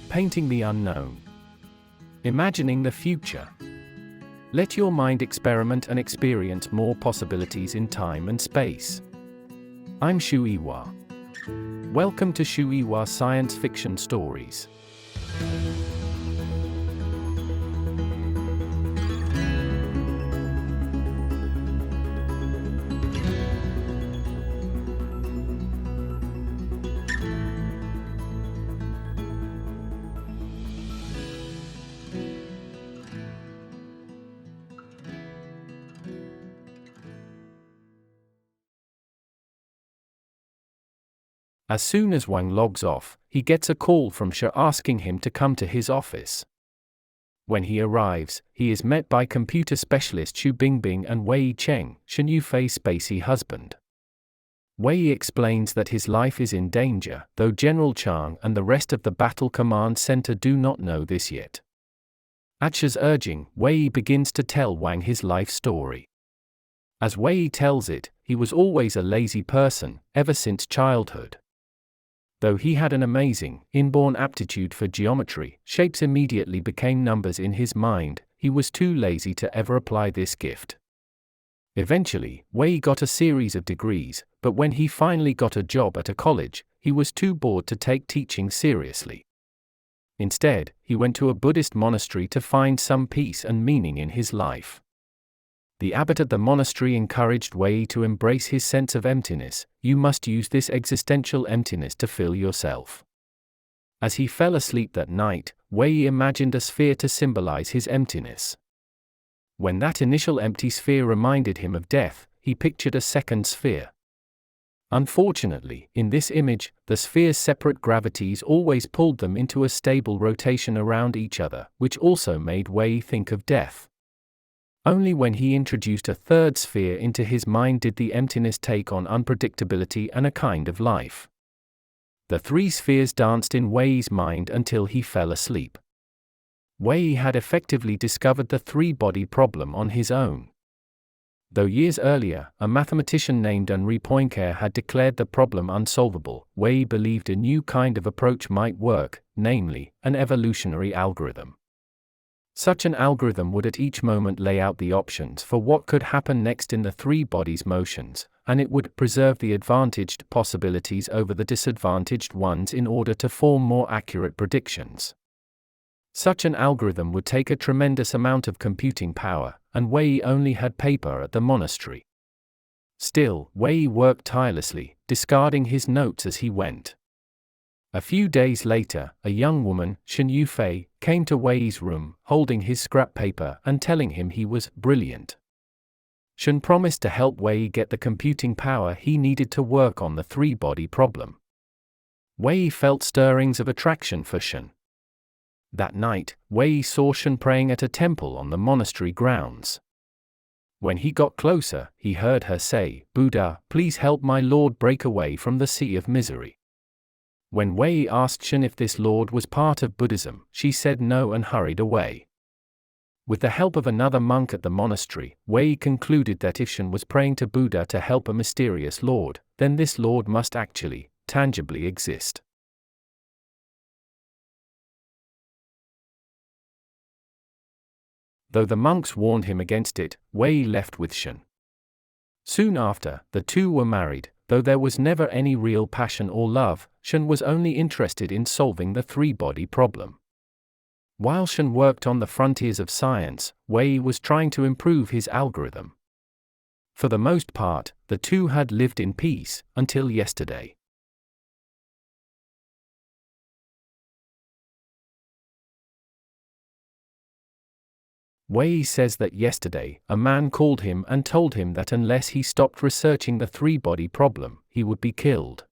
Painting the unknown. Imagining the future. Let your mind experiment and experience more possibilities in time and space. I'm Shuiwa. Welcome to Shuiwa Science Fiction Stories. As soon as Wang logs off, he gets a call from Shen asking him to come to his office. When he arrives, he is met by computer specialist Bingbing and Cheng, Shen Yufei's spacey husband. Wei explains that his life is in danger, though General Chang and the rest of the Battle Command Center do not know this yet. At Shen's urging, Wei begins to tell Wang his life story. As Wei tells it, he was always a lazy person, ever since childhood. Though he had an amazing, inborn aptitude for geometry, shapes immediately became numbers in his mind, he was too lazy to ever apply this gift. Eventually, Wei got a series of degrees, but when he finally got a job at a college, he was too bored to take teaching seriously. Instead, he went to a Buddhist monastery to find some peace and meaning in his life. The abbot at the monastery encouraged Wei to embrace his sense of emptiness. You must use this existential emptiness to fill yourself. As he fell asleep that night, Wei imagined a sphere to symbolize his emptiness. When that initial empty sphere reminded him of death, he pictured a second sphere. Unfortunately, in this image, the sphere's separate gravities always pulled them into a stable rotation around each other, which also made Wei think of death. Only when he introduced a third sphere into his mind did the emptiness take on unpredictability and a kind of life. The three spheres danced in Wei's mind until he fell asleep. Wei had effectively discovered the three-body problem on his own. Though years earlier, a mathematician named Henri Poincaré had declared the problem unsolvable, Wei believed a new kind of approach might work, namely, an evolutionary algorithm. Such an algorithm would at each moment lay out the options for what could happen next in the three bodies' motions, and it would preserve the advantaged possibilities over the disadvantaged ones in order to form more accurate predictions. Such an algorithm would take a tremendous amount of computing power, and Wei only had paper at the monastery. Still, Wei worked tirelessly, discarding his notes as he went. A few days later, a young woman, Shen Yufei, came to Wei's room, holding his scrap paper and telling him he was brilliant. Shen promised to help Wei get the computing power he needed to work on the three-body problem. Wei felt stirrings of attraction for Shen. That night, Wei saw Shen praying at a temple on the monastery grounds. When he got closer, he heard her say, "Buddha, please help my lord break away from the sea of misery." When Wei asked Shen if this lord was part of Buddhism, she said no and hurried away. With the help of another monk at the monastery, Wei concluded that if Shen was praying to Buddha to help a mysterious lord, then this lord must actually, tangibly exist. Though the monks warned him against it, Wei left with Shen. Soon after, the two were married. Though there was never any real passion or love, Shen was only interested in solving the three-body problem. While Shen worked on the frontiers of science, Wei was trying to improve his algorithm. For the most part, the two had lived in peace, until yesterday. Wei says that yesterday, a man called him and told him that unless he stopped researching the three-body problem, he would be killed.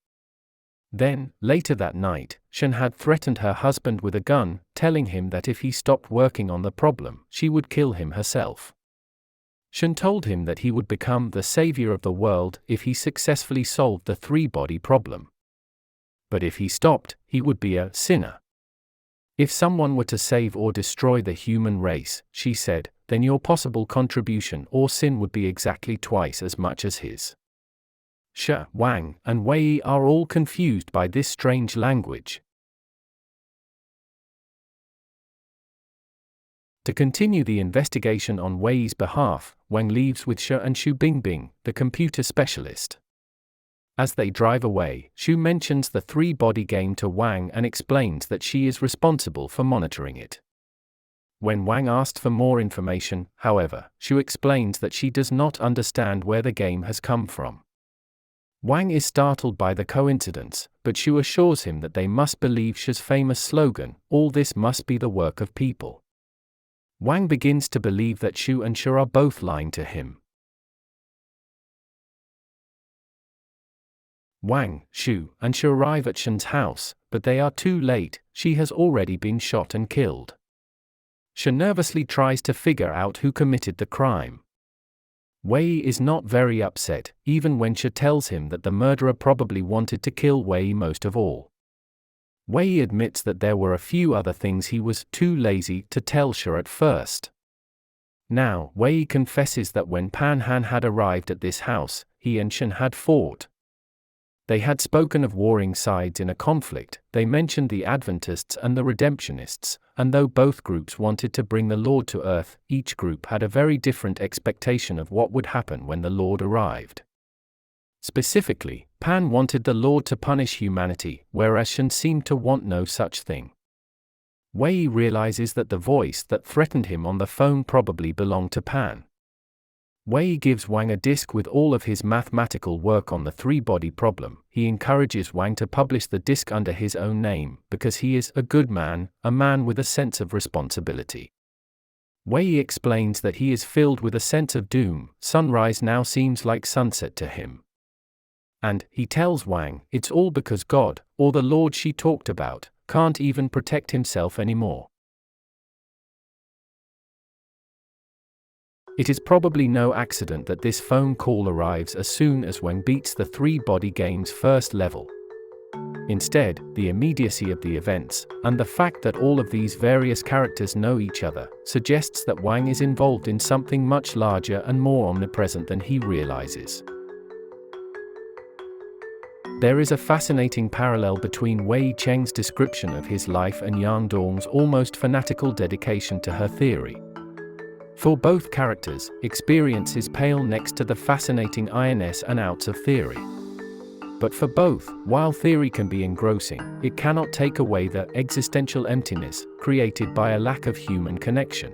Then, later that night, Shen had threatened her husband with a gun, telling him that if he stopped working on the problem, she would kill him herself. Shen told him that he would become the savior of the world if he successfully solved the three-body problem. But if he stopped, he would be a sinner. If someone were to save or destroy the human race, she said, then your possible contribution or sin would be exactly twice as much as his. Shen, Wang, and Wei are all confused by this strange language. To continue the investigation on Wei's behalf, Wang leaves with Shu and Bingbing, the computer specialist. As they drive away, Shu mentions the three-body game to Wang and explains that she is responsible for monitoring it. When Wang asked for more information, however, Shu explains that she does not understand where the game has come from. Wang is startled by the coincidence, but Shu assures him that they must believe Shu's famous slogan, "All this must be the work of people." Wang begins to believe that Shu and Shu are both lying to him. Wang, Shu, and Shu arrive at Shen's house, but they are too late. She has already been shot and killed. Shu nervously tries to figure out who committed the crime. Wei is not very upset, even when Shu tells him that the murderer probably wanted to kill Wei most of all. Wei admits that there were a few other things he was too lazy to tell Shu at first. Now, Wei confesses that when Pan Han had arrived at this house, he and Shen had fought. They had spoken of warring sides in a conflict. They mentioned the Adventists and the Redemptionists, and though both groups wanted to bring the Lord to earth, each group had a very different expectation of what would happen when the Lord arrived. Specifically, Pan wanted the Lord to punish humanity, whereas Shen seemed to want no such thing. Wei realizes that the voice that threatened him on the phone probably belonged to Pan. Wei gives Wang a disk with all of his mathematical work on the three-body problem. He encourages Wang to publish the disk under his own name, because he is a good man, a man with a sense of responsibility. Wei explains that he is filled with a sense of doom. Sunrise now seems like sunset to him. And, he tells Wang, it's all because God, or the Lord she talked about, can't even protect himself anymore. It is probably no accident that this phone call arrives as soon as Wang beats the three-body game's first level. Instead, the immediacy of the events, and the fact that all of these various characters know each other, suggests that Wang is involved in something much larger and more omnipresent than he realizes. There is a fascinating parallel between Wei Cheng's description of his life and Yang Dong's almost fanatical dedication to her theory. For both characters, experience is pale next to the fascinating ins and outs of theory. But for both, while theory can be engrossing, it cannot take away the existential emptiness created by a lack of human connection.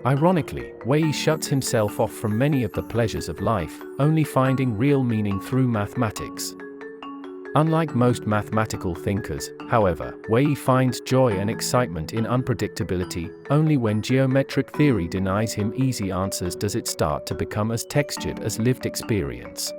Ironically, Wei shuts himself off from many of the pleasures of life, only finding real meaning through mathematics. Unlike most mathematical thinkers, however, Wei finds joy and excitement in unpredictability. Only when geometric theory denies him easy answers does it start to become as textured as lived experience.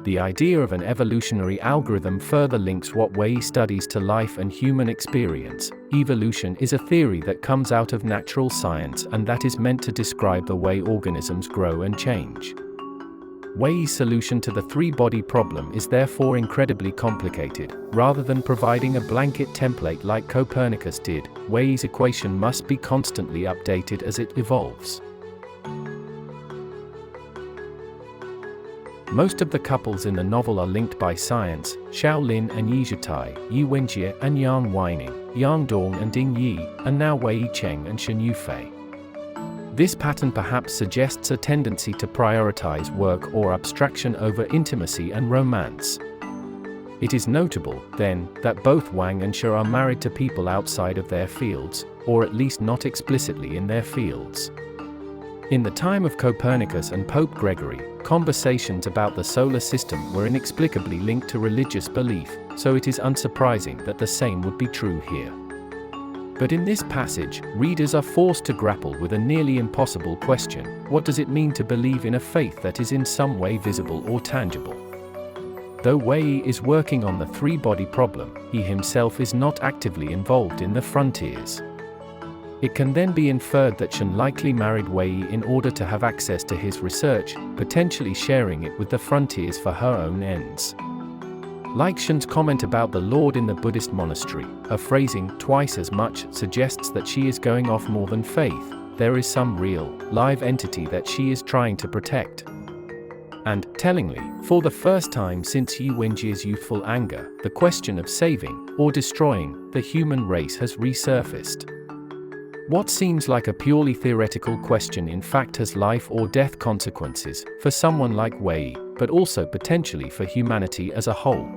The idea of an evolutionary algorithm further links what Wei studies to life and human experience. Evolution is a theory that comes out of natural science and that is meant to describe the way organisms grow and change. Wei's solution to the three-body problem is therefore incredibly complicated. Rather than providing a blanket template like Copernicus did, Wei's equation must be constantly updated as it evolves. Most of the couples in the novel are linked by science: Shaolin and Yizhutai, Yi Wenjie and Yang Weining, Yang Dong and Ding Yi, and now Wei Cheng and Shen Yufei. This pattern perhaps suggests a tendency to prioritize work or abstraction over intimacy and romance. It is notable, then, that both Wang and Shu are married to people outside of their fields, or at least not explicitly in their fields. In the time of Copernicus and Pope Gregory, conversations about the solar system were inexplicably linked to religious belief, so it is unsurprising that the same would be true here. But in this passage, readers are forced to grapple with a nearly impossible question: what does it mean to believe in a faith that is in some way visible or tangible? Though Wei is working on the three-body problem, he himself is not actively involved in the frontiers. It can then be inferred that Shen likely married Wei in order to have access to his research, potentially sharing it with the frontiers for her own ends. Like Shen's comment about the Lord in the Buddhist monastery, her phrasing "twice as much" suggests that she is going off more than faith. There is some real, live entity that she is trying to protect. And, tellingly, for the first time since Yi Wenjie's youthful anger, the question of saving, or destroying, the human race has resurfaced. What seems like a purely theoretical question in fact has life or death consequences, for someone like Wei, but also potentially for humanity as a whole.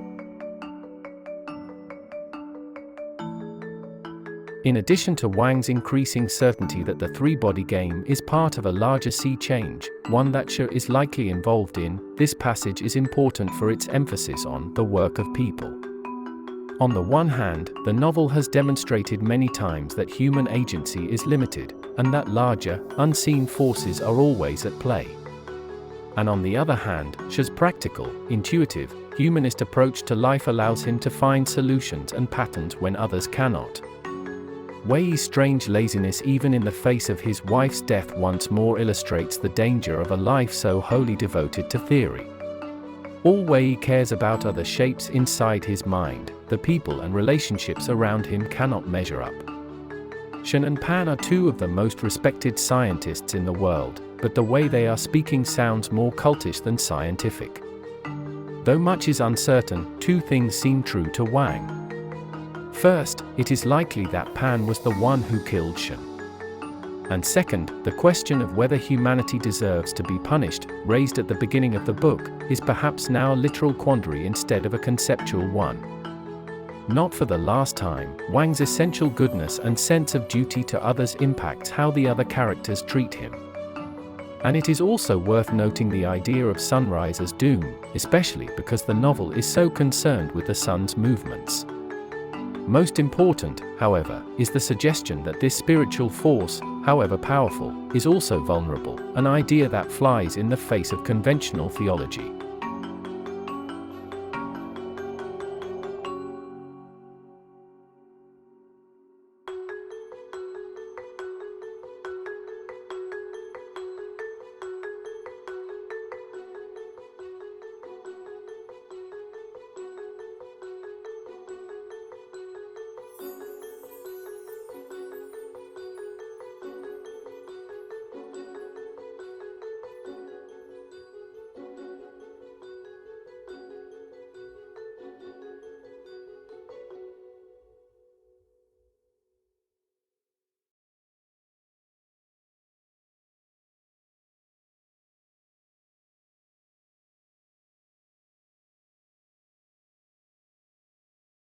In addition to Wang's increasing certainty that the three-body game is part of a larger sea change, one that Shu is likely involved in, this passage is important for its emphasis on the work of people. On the one hand, the novel has demonstrated many times that human agency is limited, and that larger, unseen forces are always at play. And on the other hand, Shu's practical, intuitive, humanist approach to life allows him to find solutions and patterns when others cannot. Wei's strange laziness even in the face of his wife's death once more illustrates the danger of a life so wholly devoted to theory. All Wei cares about are the shapes inside his mind, the people and relationships around him cannot measure up. Shen and Pan are two of the most respected scientists in the world, but the way they are speaking sounds more cultish than scientific. Though much is uncertain, two things seem true to Wang. First, it is likely that Pan was the one who killed Shen. And second, the question of whether humanity deserves to be punished, raised at the beginning of the book, is perhaps now a literal quandary instead of a conceptual one. Not for the last time, Wang's essential goodness and sense of duty to others impacts how the other characters treat him. And it is also worth noting the idea of sunrise as doom, especially because the novel is so concerned with the sun's movements. Most important, however, is the suggestion that this spiritual force, however powerful, is also vulnerable, an idea that flies in the face of conventional theology.